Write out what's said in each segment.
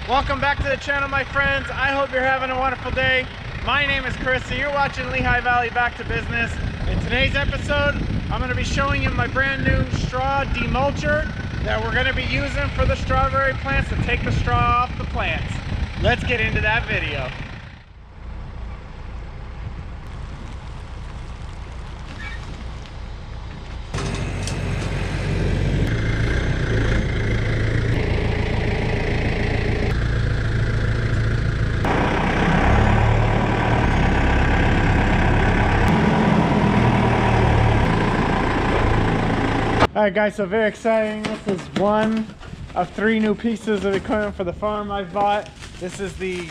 Welcome back to the channel, my friends. I hope you're having a wonderful day. My name is Chris, and you're watching Lehigh Valley Back to Business. In today's episode, I'm going to be showing you my brand new straw demulcher that we're going to be using for the strawberry plants to take the straw off the plants. Let's get into that video. Alright guys, so very exciting. This is one of 3 new pieces of equipment for the farm I've bought. This is the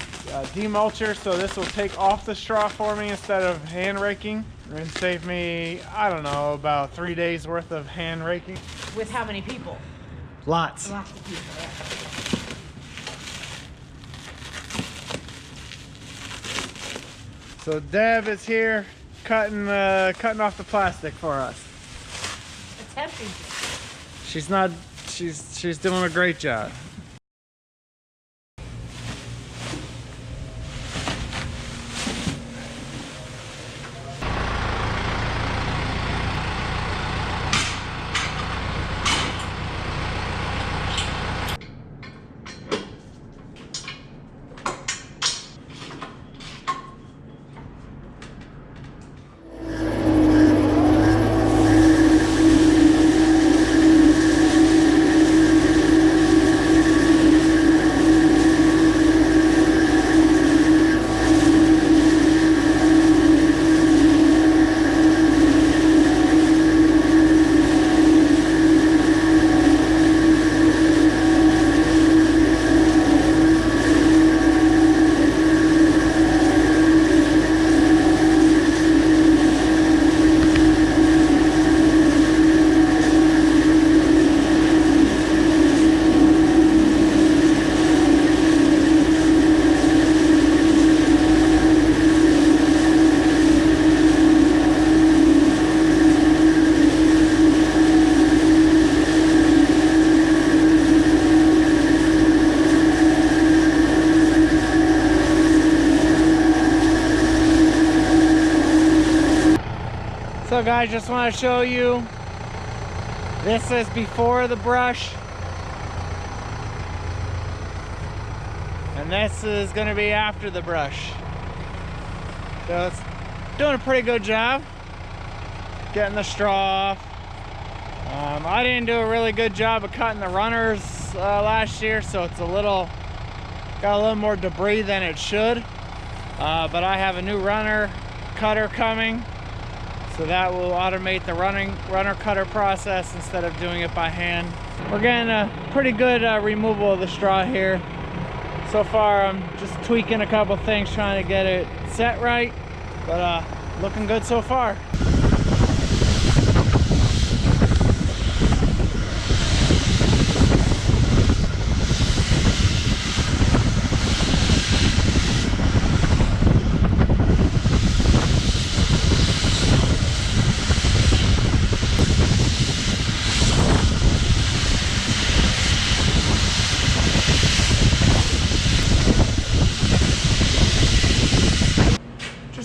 demulcher, so this will take off the straw for me instead of hand raking and save me, I don't know, about 3 days worth of hand raking. With how many people? Lots. Lots of people, yeah. So Deb is here cutting off the plastic for us. Attempting. She's doing a great job. So guys, just want to show you, this is before the brush, and this is going to be after the brush. So it's doing a pretty good job getting the straw off. I didn't do a really good job of cutting the runners last year, so it's got a little more debris than it should. But I have a new runner cutter coming, so that will automate the runner cutter process instead of doing it by hand. We're getting a pretty good removal of the straw here. So far I'm just tweaking a couple things, trying to get it set right, but looking good so far.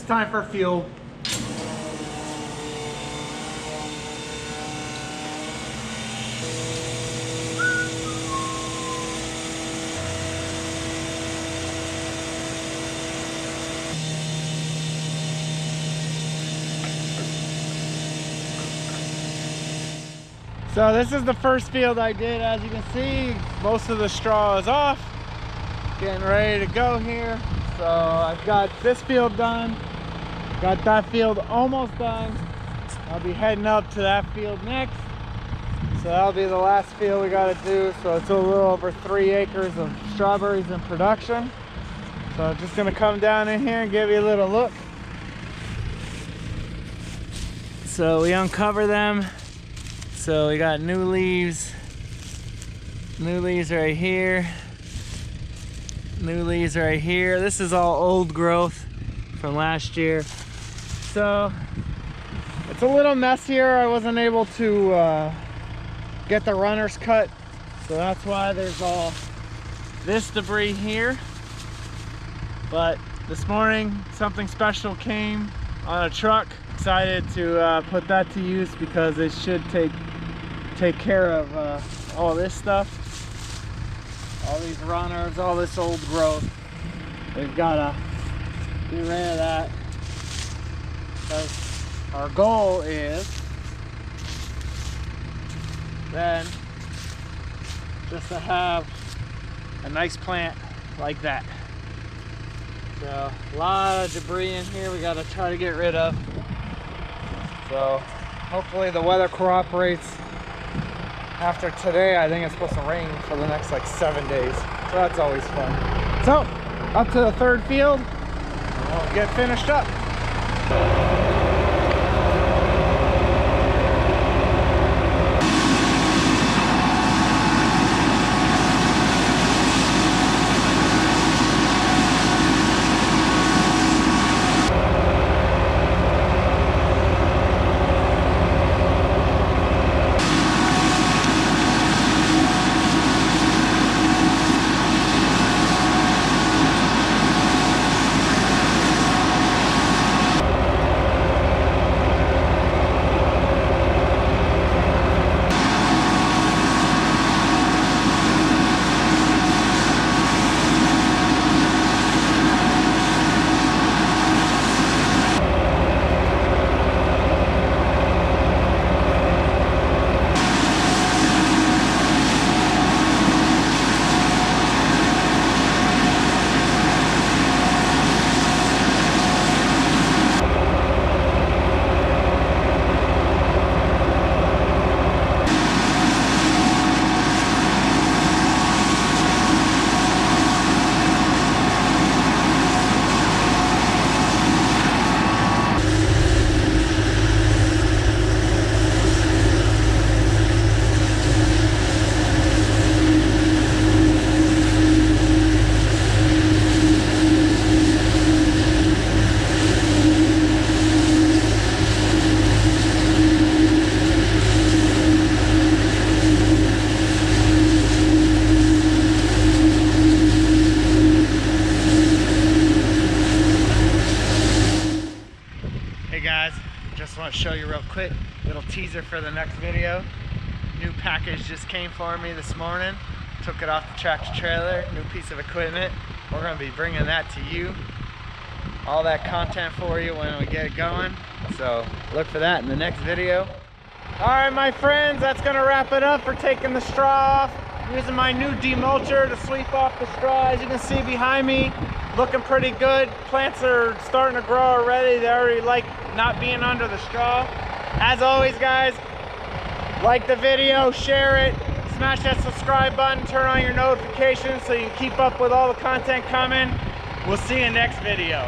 Time for fuel. So this is the first field I did. As you can see, most of the straw is off. Getting ready to go here. So I've got this field done. Got that field almost done. I'll be heading up to that field next. So that'll be the last field we got to do. So it's a little over 3 acres of strawberries in production. So I'm just going to come down in here and give you a little look. So we uncover them. So we got new leaves right here. New leaves right here. This is all old growth from last year. So it's a little messier. I wasn't able to get the runners cut, so that's why there's all this debris here. But this morning, something special came on a truck. Excited to put that to use because it should take care of all this stuff. All these runners, all this old growth. We've gotta get rid of that because our goal is then just to have a nice plant like that. So a lot of debris in here we gotta try to get rid of. So hopefully the weather cooperates. After today, I think it's supposed to rain for the next like 7 days. So that's always fun. So up to the third field, we'll get finished up. Just want to show you real quick, little teaser for the next video. New package just came for me this morning. Took it off the tractor trailer, new piece of equipment. We're going to be bringing that to you. All that content for you when we get it going. So look for that in the next video. All right, my friends, that's going to wrap it up for taking the straw off. Using my new demulcher to sweep off the straw. As you can see behind me, looking pretty good. Plants are starting to grow already. They already like not being under the straw. As always, guys, like the video, share it, smash that subscribe button, turn on your notifications so you can keep up with all the content coming. We'll see you next video.